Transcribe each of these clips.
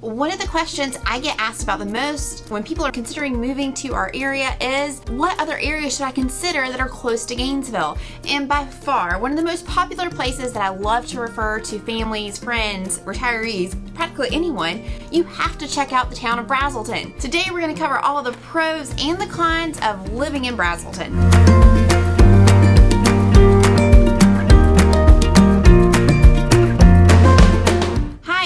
One of the questions I get asked about the most when people are considering moving to our area is, what other areas should I consider that are close to Gainesville? And by far, one of the most popular places that I love to refer to families, friends, retirees, practically anyone, you have to check out the town of Braselton. Today we're going to cover all of the pros and the cons of living in Braselton.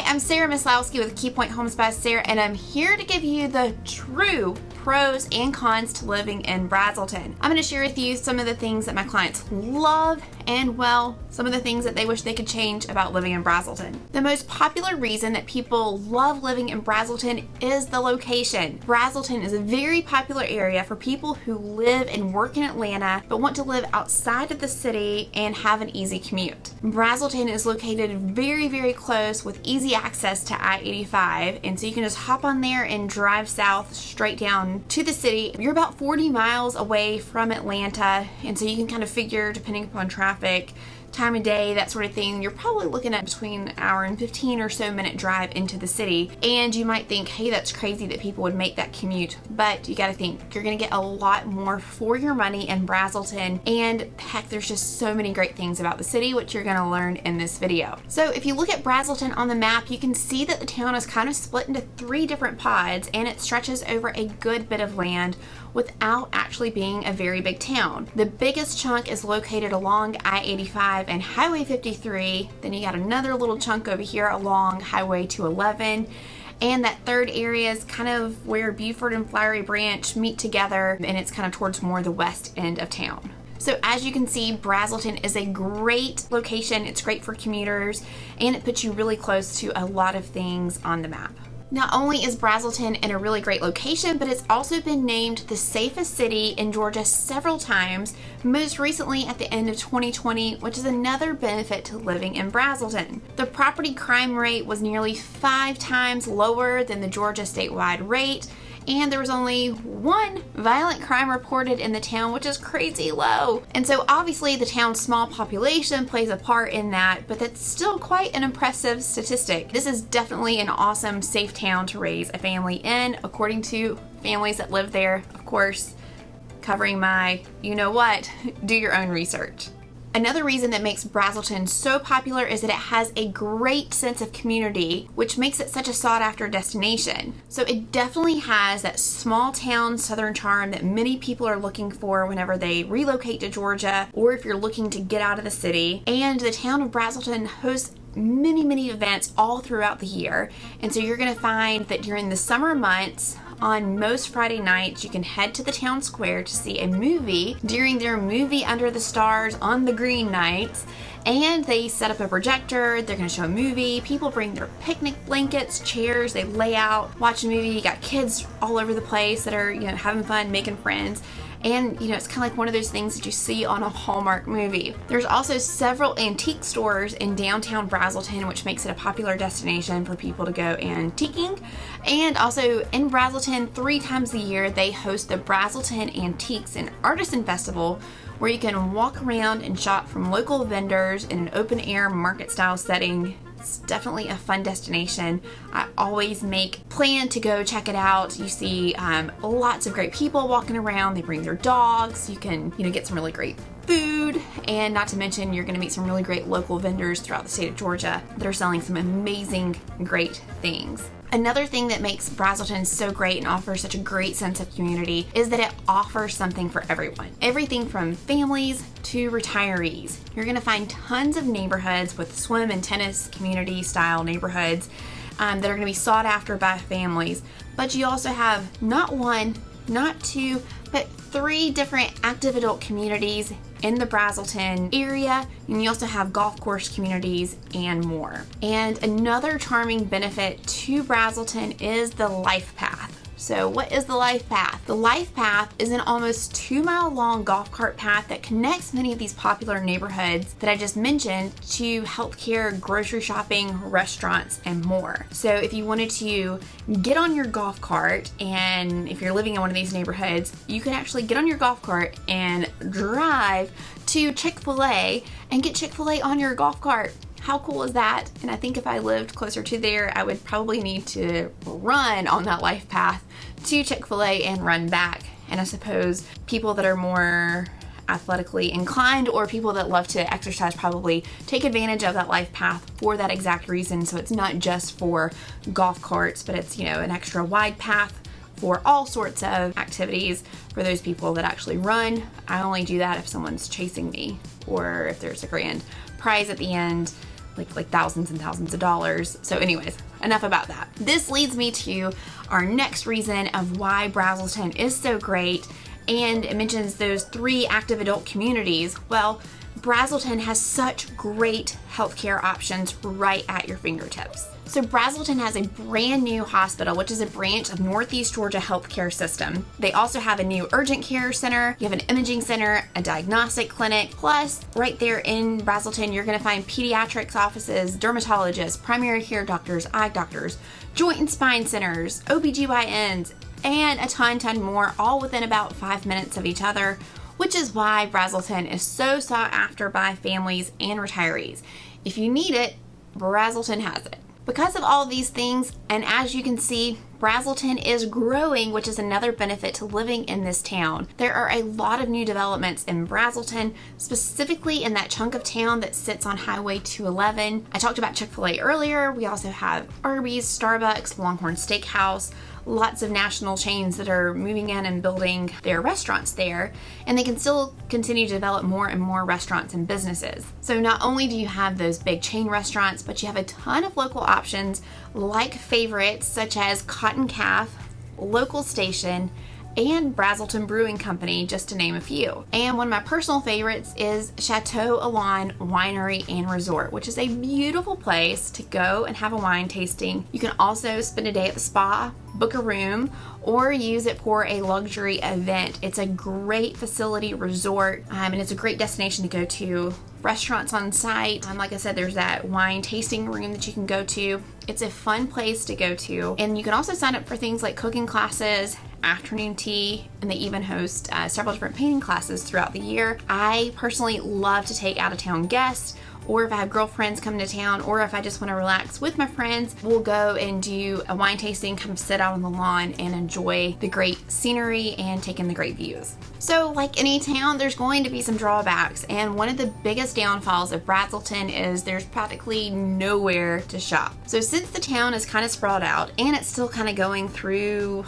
I'm Sarah Maslowski with KeyPoint Homes by Sarah, and I'm here to give you the true pros and cons to living in Braselton. I'm going to share with you some of the things that my clients love and, well, some of the things that they wish they could change about living in Braselton. The most popular reason that people love living in Braselton is the location. Braselton is a very popular area for people who live and work in Atlanta but want to live outside of the city and have an easy commute. Braselton is located very, very close with easy access to I-85, and so you can just hop on there and drive south straight down to the city. You're about 40 miles away from Atlanta, and so you can kind of figure, depending upon traffic, time of day, that sort of thing, you're probably looking at between an hour and 15 or so minute drive into the city. And you might think, hey, that's crazy that people would make that commute, but you got to think you're going to get a lot more for your money in Braselton, and heck, there's just so many great things about the city, which you're going to learn in this video. So if you look at Braselton on the map, you can see that the town is kind of split into 3 different pods, and it stretches over a good bit of land without actually being a very big town. The biggest chunk is located along I-85 and Highway 53. Then you got another little chunk over here along Highway 211. And that third area is kind of where Buford and Flowery Branch meet together, and it's kind of towards more the west end of town. So as you can see, Braselton is a great location. It's great for commuters, and it puts you really close to a lot of things on the map. Not only is Braselton in a really great location, but it's also been named the safest city in Georgia several times, most recently at the end of 2020, which is another benefit to living in Braselton. The property crime rate was nearly 5 times lower than the Georgia statewide rate, and there was only 1 violent crime reported in the town, which is crazy low. And so obviously the town's small population plays a part in that, but that's still quite an impressive statistic. This is definitely an awesome, safe town to raise a family in, according to families that live there. Of course, covering my you-know-what, do your own research. Another reason that makes Braselton so popular is that it has a great sense of community, which makes it such a sought-after destination. So it definitely has that small town southern charm that many people are looking for whenever they relocate to Georgia, or if you're looking to get out of the city. And the town of Braselton hosts many events all throughout the year. And so you're going to find that during the summer months, on most Friday nights, you can head to the town square to see a movie during their Movie Under the Stars on the Green nights. And they set up a projector, they're going to show a movie, people bring their picnic blankets, chairs, they lay out, watch a movie. You got kids all over the place that are, having fun, making friends. And, it's kind of like one of those things that you see on a Hallmark movie. There's also several antique stores in downtown Braselton, which makes it a popular destination for people to go antiquing. And also in Braselton, 3 times a year, they host the Braselton Antiques and Artisan Festival, where you can walk around and shop from local vendors in an open air market style setting. It's definitely a fun destination. I always plan to go check it out. You see lots of great people walking around. They bring their dogs. You can, get some really great food, and not to mention you're going to meet some really great local vendors throughout the state of Georgia that are selling some amazing, great things. Another thing that makes Braselton so great and offers such a great sense of community is that it offers something for everyone. Everything from families to retirees. You're going to find tons of neighborhoods with swim and tennis community style neighborhoods that are going to be sought after by families. But you also have not 1, not 2, but 3 different active adult communities in the Braselton area, and you also have golf course communities and more. And another charming benefit to Braselton is the Life Path. So what is the Life Path? The Life Path is an almost 2-mile long golf cart path that connects many of these popular neighborhoods that I just mentioned to healthcare, grocery shopping, restaurants, and more. So if you wanted to get on your golf cart, and if you're living in one of these neighborhoods, you can actually get on your golf cart and drive to Chick-fil-A and get Chick-fil-A on your golf cart. How cool is that? And I think if I lived closer to there, I would probably need to run on that life path to Chick-fil-A and run back. And I suppose people that are more athletically inclined or people that love to exercise probably take advantage of that life path for that exact reason. So it's not just for golf carts, but it's, an extra wide path for all sorts of activities for those people that actually run. I only do that if someone's chasing me or if there's a grand prize at the end, like thousands and thousands of dollars. So anyways, enough about that. This leads me to our next reason of why Braselton is so great, and it mentions those 3 active adult communities. Well, Braselton has such great healthcare options right at your fingertips. So Braselton has a brand new hospital, which is a branch of Northeast Georgia Healthcare System. They also have a new urgent care center, you have an imaging center, a diagnostic clinic, plus right there in Braselton, you're gonna find pediatrics offices, dermatologists, primary care doctors, eye doctors, joint and spine centers, OBGYNs, and a ton more, all within about 5 minutes of each other, which is why Braselton is so sought after by families and retirees. If you need it, Braselton has it. Because of all of these things, and as you can see, Braselton is growing, which is another benefit to living in this town. There are a lot of new developments in Braselton, specifically in that chunk of town that sits on Highway 211. I talked about Chick-fil-A earlier. We also have Arby's, Starbucks, Longhorn Steakhouse, lots of national chains that are moving in and building their restaurants there, and they can still continue to develop more and more restaurants and businesses. So not only do you have those big chain restaurants, but you have a ton of local options like favorites such as Cotton Calf, Local Station, and Braselton Brewing Company, just to name a few. And one of my personal favorites is Chateau Elan Winery and Resort, which is a beautiful place to go and have a wine tasting. You can also spend a day at the spa, book a room, or use it for a luxury event. It's a great facility resort, and it's a great destination to go to. Restaurants on site. Like I said, there's that wine tasting room that you can go to. It's a fun place to go to. And you can also sign up for things like cooking classes, afternoon tea, and they even host several different painting classes throughout the year. I personally love to take out-of-town guests, or if I have girlfriends coming to town, or if I just want to relax with my friends, we'll go and do a wine tasting, come sit out on the lawn and enjoy the great scenery and take in the great views. So like any town, there's going to be some drawbacks, and one of the biggest downfalls of Braselton is there's practically nowhere to shop. So since the town is kind of sprawled out and it's still kind of going through,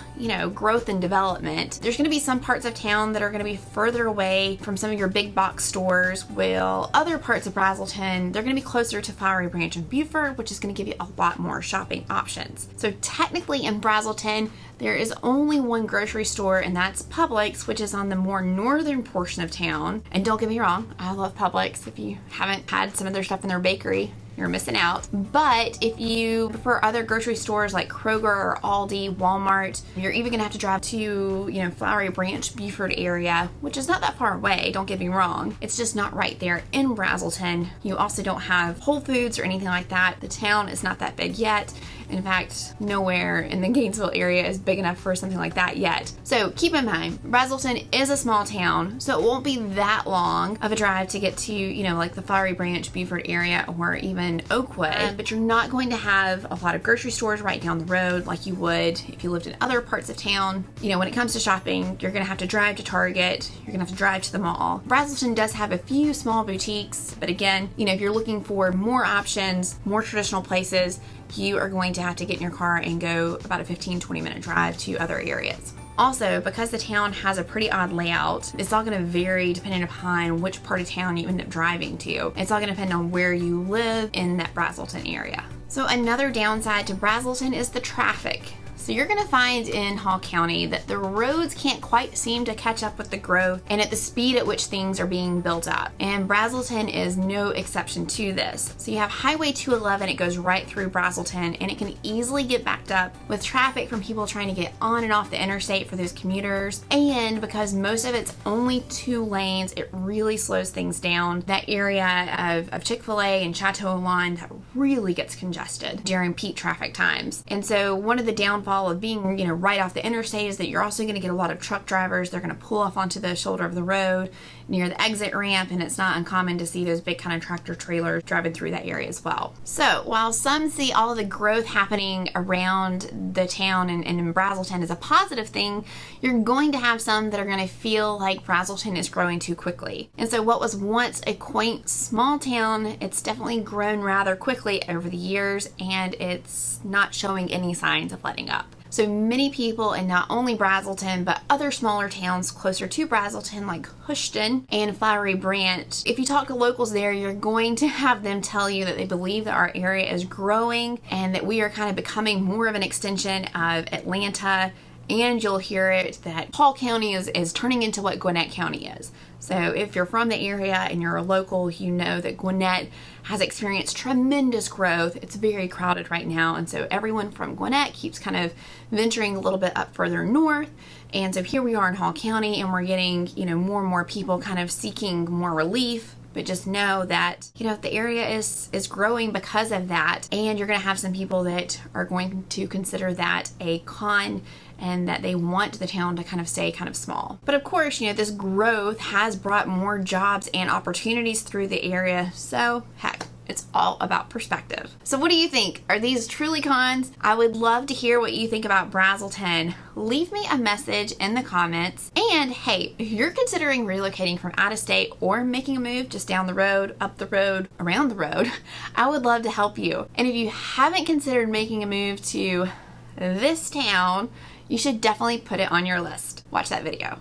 growth and development, there's going to be some parts of town that are going to be further away from some of your big box stores, while other parts of Braselton, they're going to be closer to Flowery Branch and Buford, which is going to give you a lot more shopping options. So technically in Braselton, there is only one grocery store, and that's Publix, which is on the more northern portion of town. And don't get me wrong, I love Publix. If you haven't had some of their stuff in their bakery, you're missing out. But if you prefer other grocery stores like Kroger or Aldi, Walmart, you're even gonna have to drive to, Flowery Branch, Buford area, which is not that far away, don't get me wrong. It's just not right there in Braselton. You also don't have Whole Foods or anything like that. The town is not that big yet. In fact, nowhere in the Gainesville area is big enough for something like that yet. So keep in mind, Braselton is a small town, so it won't be that long of a drive to get to, like the Flowery Branch, Buford area, or even Oakwood. But you're not going to have a lot of grocery stores right down the road like you would if you lived in other parts of town. When it comes to shopping, you're gonna have to drive to Target, you're gonna have to drive to the mall. Braselton does have a few small boutiques, but again, if you're looking for more options, more traditional places, you are going to have to get in your car and go about a 15-20 minute drive to other areas. Also, because the town has a pretty odd layout, it's all going to vary depending upon which part of town you end up driving to. It's all going to depend on where you live in that Braselton area. So another downside to Braselton is the traffic. So you're going to find in Hall County that the roads can't quite seem to catch up with the growth and at the speed at which things are being built up. And Braselton is no exception to this. So you have Highway 211, it goes right through Braselton, and it can easily get backed up with traffic from people trying to get on and off the interstate for those commuters. And because most of it's only 2 lanes, it really slows things down. That area of Chick-fil-A and Chateau Elan, that really gets congested during peak traffic times. And so one of the downfall of being, right off the interstate is that you're also going to get a lot of truck drivers. They're going to pull off onto the shoulder of the road near the exit ramp, and it's not uncommon to see those big kind of tractor trailers driving through that area as well. So while some see all of the growth happening around the town and in Braselton as a positive thing, you're going to have some that are going to feel like Braselton is growing too quickly. And so what was once a quaint small town, it's definitely grown rather quickly over the years, and it's not showing any signs of letting up. So many people in not only Braselton, but other smaller towns closer to Braselton like Houston and Flowery Branch, if you talk to locals there, you're going to have them tell you that they believe that our area is growing and that we are kind of becoming more of an extension of Atlanta. And you'll hear it that Hall County is turning into what Gwinnett County is. So if you're from the area and you're a local, you know that Gwinnett has experienced tremendous growth. It's very crowded right now. And so everyone from Gwinnett keeps kind of venturing a little bit up further north. And so here we are in Hall County, and we're getting, more and more people kind of seeking more relief. But just know that, the area is growing because of that. And you're going to have some people that are going to consider that a con and that they want the town to kind of stay kind of small. But of course, this growth has brought more jobs and opportunities through the area. So heck, it's all about perspective. So what do you think? Are these truly cons? I would love to hear what you think about Braselton. Leave me a message in the comments. And hey, if you're considering relocating from out of state or making a move just down the road, up the road, around the road, I would love to help you. And if you haven't considered making a move to this town, you should definitely put it on your list. Watch that video.